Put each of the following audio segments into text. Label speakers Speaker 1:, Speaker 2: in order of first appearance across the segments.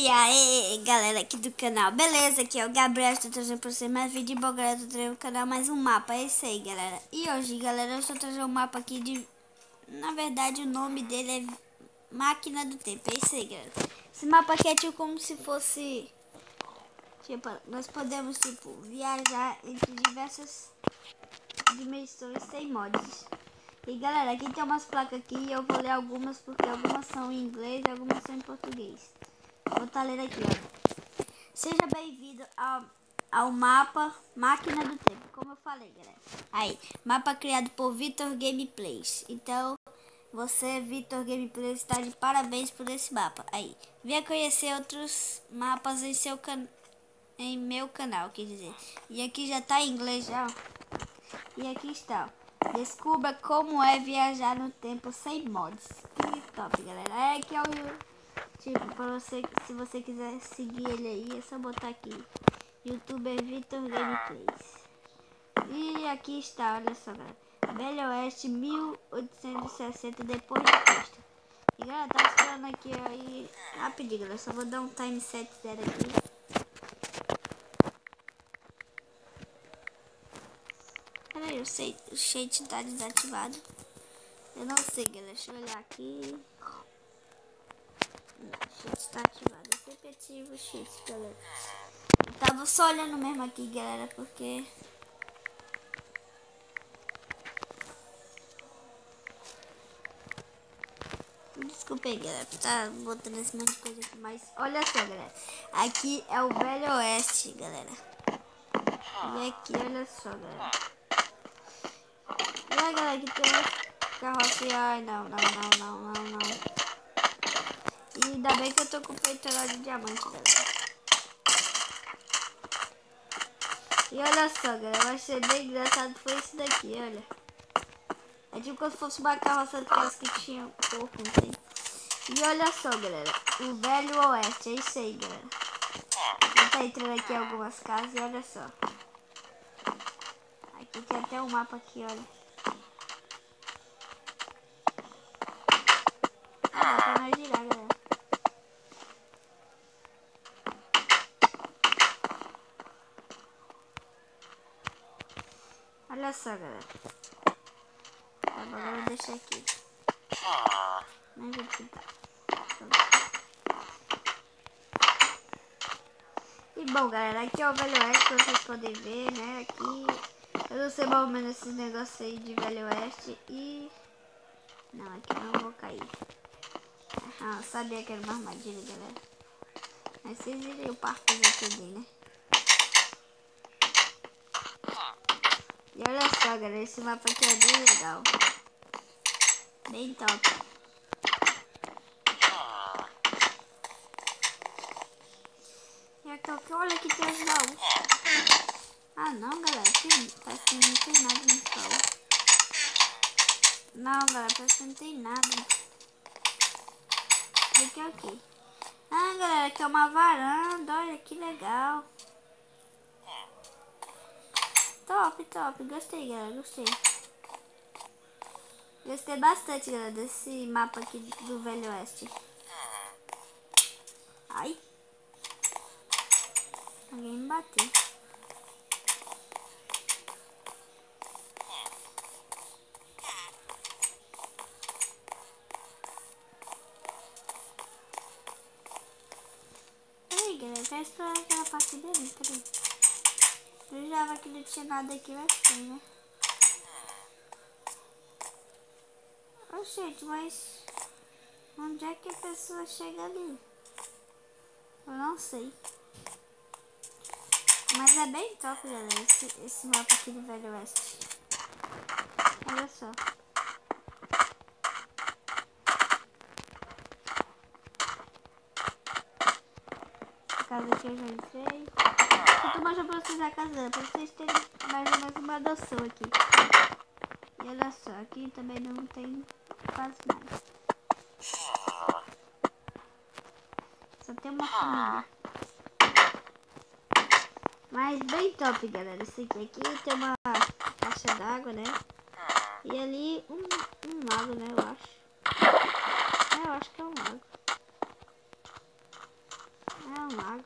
Speaker 1: E aí, galera aqui do canal, beleza? Aqui é o Gabriel, estou trazendo pra vocês mais vídeo bom, galera. Estou trazendo no canal mais um mapa, é isso aí, galera. E hoje, galera, eu estou trazendo um mapa aqui de... Na verdade, o nome dele é Máquina do Tempo, é isso aí, galera. Esse mapa aqui é tipo como se fosse... Tipo, nós podemos, tipo, viajar entre diversas dimensões sem mods. E, galera, aqui tem umas placas aqui e eu vou ler algumas porque algumas são em inglês e algumas são em português. Vou estar lendo aqui, ó. Seja bem-vindo ao mapa Máquina do Tempo, como eu falei, galera. Aí, mapa criado por Vitor Gameplays. Então, você, Vitor Gameplays, está de parabéns por esse mapa. Aí, venha conhecer outros mapas em meu canal, quer dizer. E aqui já tá em inglês já, ó. E aqui está, ó. Descubra como é viajar no tempo sem mods. Que top, galera. É que é o... Tipo, para você, se você quiser seguir ele aí, é só botar aqui. YouTuber Vitor Gameplays. E aqui está, olha só, galera. Velho Oeste 1860 depois de Cristo. E galera, tá esperando aqui aí rapidinho, galera. Só vou dar um time set 0 aqui. Peraí, eu sei, o shade tá desativado. Eu não sei, galera. Deixa eu olhar aqui. Não, o shade está ativado. Eu sempre ativo o shade, galera. Eu tava só olhando mesmo aqui, galera, porque... Desculpa aí, galera, tá botando esse monte de coisa aqui, mas olha só, galera. Aqui é o Velho Oeste, galera. E aqui, olha só, galera. E aí, galera, aqui tem uma carroça. Ai, não. E ainda bem que eu tô com o peitoral de diamante, galera. E olha só, galera, vai ser bem engraçado, foi isso daqui, olha. É tipo como se fosse uma carroça daquelas que tinha corpo, não sei. E olha só, galera, o Velho Oeste, é isso aí, galera. Eu tá entrando aqui em algumas casas e olha só. Aqui tem até um mapa aqui, olha. Ah, dá pra nós girar, galera. Olha só, galera. Tá bom, agora eu vou deixar aqui. Nem vou pintar. E bom, galera, aqui é o Velho Oeste, que vocês podem ver, né? Aqui eu não sei mais ou menos esses negócios aí de Velho Oeste e... Não, aqui eu não vou cair. Ah, eu sabia que era uma armadilha, galera. Mas vocês viram o parkour aqui, né? E olha só, galera, esse mapa aqui é bem legal. Bem top. E aqui, olha que tem os baús. Ah não, galera, parece que não tem nada nesse baú. Não, galera, parece que não tem nada. Aqui é o quê? Ah, galera, aqui é uma varanda, olha que legal. Top, gostei, galera, gostei. Gostei bastante, galera, desse mapa aqui do Velho Oeste. Ai. Alguém me bateu. Peraí, galera, eu quero explorar aquela parte dele, peraí. Eu jurava que não tinha nada aqui, mas tem, né? Oh, gente, mas... Onde é que a pessoa chega ali? Eu não sei. Mas é bem top, galera, esse mapa aqui do Velho Oeste. Olha só. A casa que eu já entrei. Eu tô mostrando pra vocês a casa, pra vocês terem mais ou menos uma noção aqui. E olha só, aqui também não tem quase nada. Só tem uma família. Mas bem top, galera. Esse aqui tem uma caixa d'água, né? E ali um lago, né? Eu acho. Eu acho que é um lago. um lago.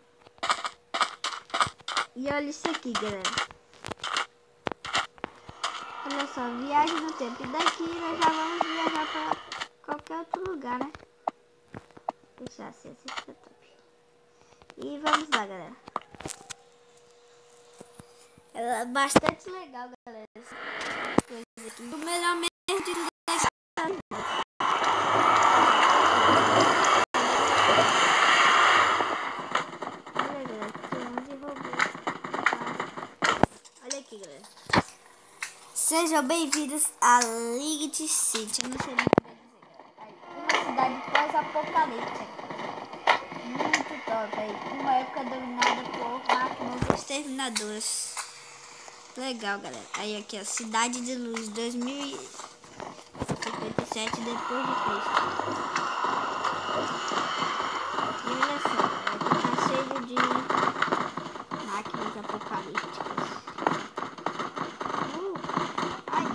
Speaker 1: E olha isso aqui, galera. Olha só, viagem no tempo. E daqui nós já vamos viajar para qualquer outro lugar, né? Deixar assim fica top. E vamos lá, galera. É bastante legal, galera. Essas coisas aqui. O melhor mesmo de tudo é que olha, galera, tem um monte de robô. Olha aqui, galera. Sejam bem-vindos a Light City. Eu não sei muito bem dizer. Uma cidade pós-apocalíptica. Muito top aí. Uma época dominada por máquinas exterminadoras. Legal, galera. Aí aqui, ó. Cidade de Luz 2057 depois de Cristo. E olha só, aqui tá cheio de máquinas apocalípticas. Ai.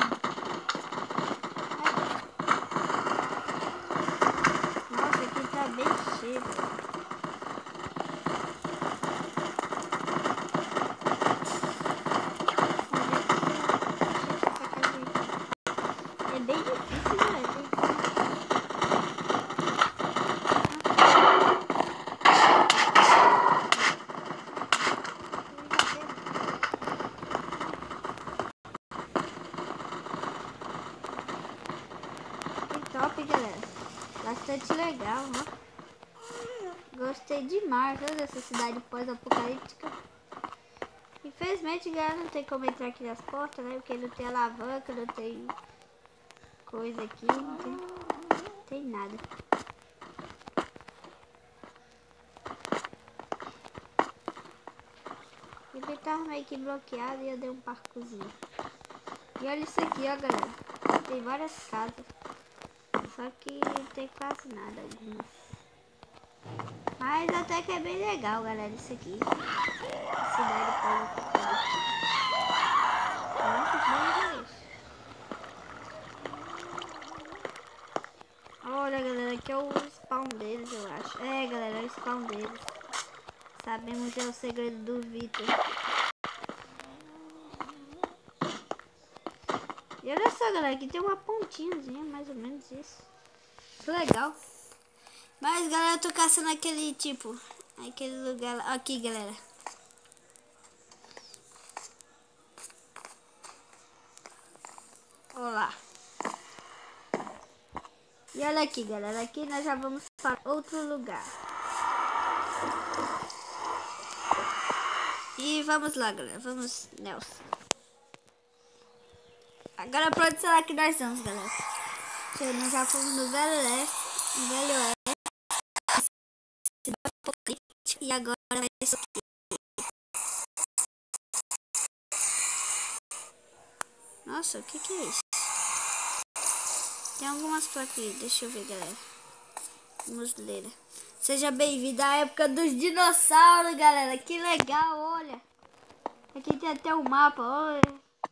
Speaker 1: Nossa, aqui tá bem cheio. É bem difícil, né? Que top, galera. Bastante legal, ó. Gostei demais, né, dessa cidade pós-apocalíptica. Infelizmente, galera, não tem como entrar aqui nas portas, né? Porque não tem alavanca, não tem coisa aqui, não tem nada. Ele tava meio que bloqueado e eu dei um parcozinho. E olha isso aqui, ó, galera. Tem várias casas. Só que não tem quase nada algumas. Mas até que é bem legal, galera, isso aqui. A cidade pós-apocalíptica. Nossa, que é isso? Olha, galera, aqui é o spawn deles, eu acho. É, galera, é o spawn deles. Sabemos que é o segredo do Vitor. E olha só, galera, aqui tem uma pontinhazinha, mais ou menos isso. Que legal. Mas, galera, eu tô caçando aquele tipo, aquele lugar lá. Aqui, galera. Olá. E olha aqui, galera. Aqui nós já vamos para outro lugar. E vamos lá, galera. Vamos, Nelson. Agora pra onde será que nós vamos, galera? Nós já fomos no Velho Oeste. E agora vai ser aqui. Nossa, o que é isso? Tem algumas placas aqui. Deixa eu ver, galera. Vamos ler. Seja bem-vindo à época dos dinossauros, galera. Que legal, olha. Aqui tem até um mapa, olha.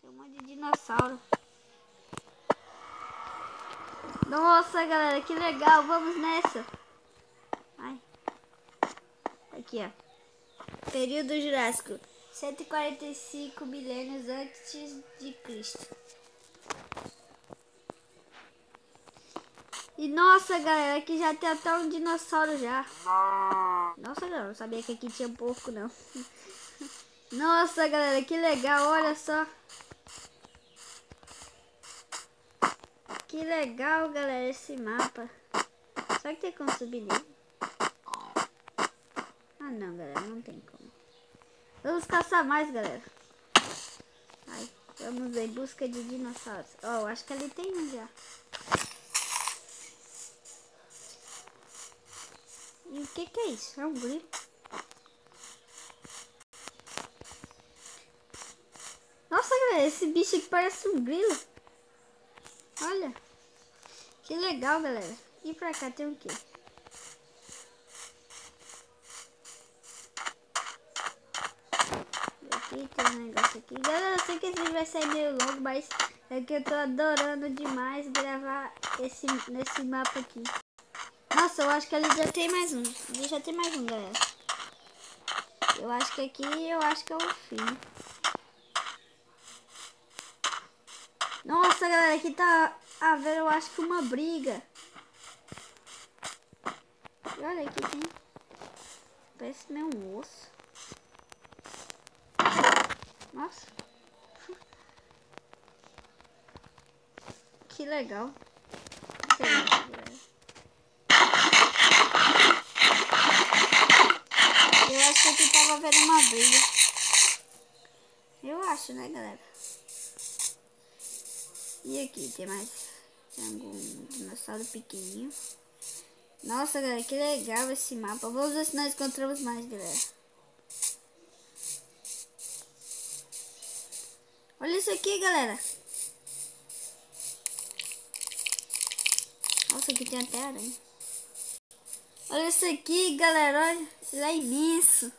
Speaker 1: Tem um monte de dinossauro. Nossa, galera, que legal. Vamos nessa. Ai. Aqui, ó. Período Jurássico. 145 milênios antes de Cristo. E nossa, galera, aqui já tem até um dinossauro já. Nossa, galera, não sabia que aqui tinha porco, não. Nossa, galera, que legal, olha só. Que legal, galera, esse mapa. Será que tem como subir nele? Ah, não, galera, não tem como. Vamos caçar mais, galera. Ai, vamos em busca de dinossauros. Ó, acho que ali tem um já. E o que é isso? É um grilo? Nossa, galera, esse bicho aqui parece um grilo. Olha. Que legal, galera. E pra cá tem o quê? Aqui tem um negócio aqui. Galera, eu sei que esse vídeo vai sair meio longo, mas é que eu tô adorando demais gravar nesse mapa aqui. Nossa, eu acho que ali já tem mais um. Ali já tem mais um, galera. Eu acho que aqui, eu acho que é o fim. Nossa, galera, aqui tá havendo, eu acho que uma briga. E olha aqui, tem... Parece meio um osso. Nossa. Que legal. Eu acho que aqui tava havendo uma briga. Eu acho, né, galera? E aqui tem mais... Tem algum dinossauro pequenininho. Nossa, galera, que legal esse mapa. Vamos ver se nós encontramos mais, galera. Olha isso aqui, galera. Nossa, aqui tem até aranha. Olha isso aqui, galera. Olha, ele é imenso.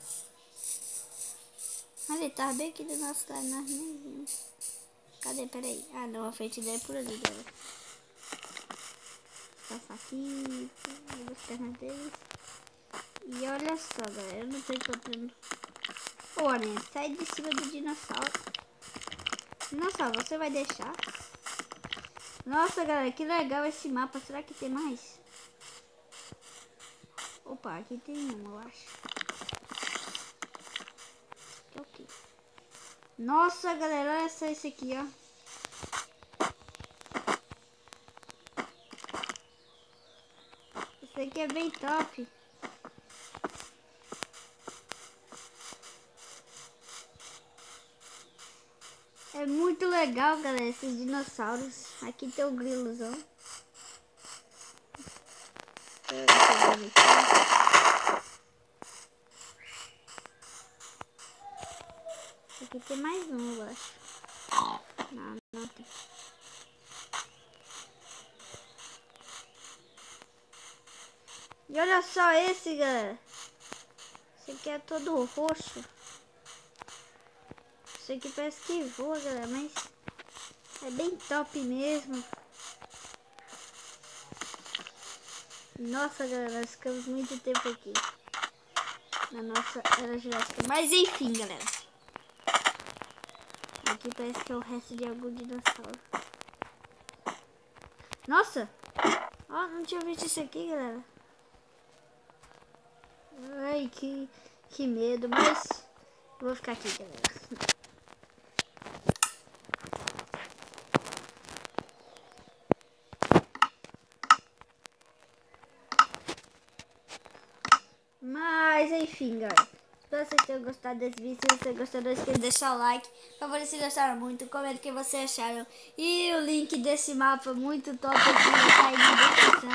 Speaker 1: Olha, ele tá bem aqui do nosso lado na armezinha. Cadê? Peraí. Ah, não, a frente dele é por ali, galera. Passar aqui, as pernas deles. E olha só, galera, eu não tô encontrando. Ô, aranha, sai de cima do dinossauro. Dinossauro, você vai deixar? Nossa, galera, que legal esse mapa. Será que tem mais? Opa, aqui tem um, eu acho. Que é o quê? Nossa, galera, olha só esse aqui, ó. Esse aqui é bem top. É muito legal, galera, esses dinossauros. Aqui tem o grilozão. Aqui tem mais um, eu acho. Não, não tem. E olha só esse, galera. Esse aqui é todo roxo. Esse aqui parece que voa, galera, mas é bem top mesmo. Nossa, galera, nós ficamos muito tempo aqui na nossa era Jurássica. Mas enfim, galera. Aqui parece que é o resto de algum dinossauro. Nossa! Ó, não tinha visto isso aqui, galera. Ai, que medo, mas vou ficar aqui, galera. Mas enfim, galera. Espero que vocês tenham gostado desse vídeo. Se você gostou, não esqueça de deixar o like. Por favor, se gostaram muito, comenta o que vocês acharam. E o link desse mapa muito top aqui vai estar aí na descrição.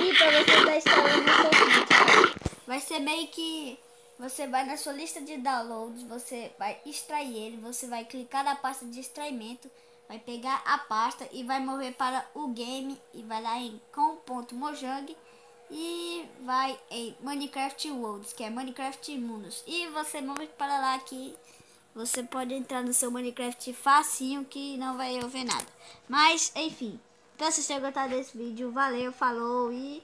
Speaker 1: E pra você estar instalando no seu vídeo. Vai ser meio que você vai na sua lista de downloads, você vai extrair ele, você vai clicar na pasta de extraimento, vai pegar a pasta e vai mover para o game e vai lá em com.mojang e vai em Minecraft Worlds, que é Minecraft Mundos, e você move para lá que você pode entrar no seu Minecraft facinho que não vai haver nada. Mas enfim, então se você gostar desse vídeo, valeu, falou e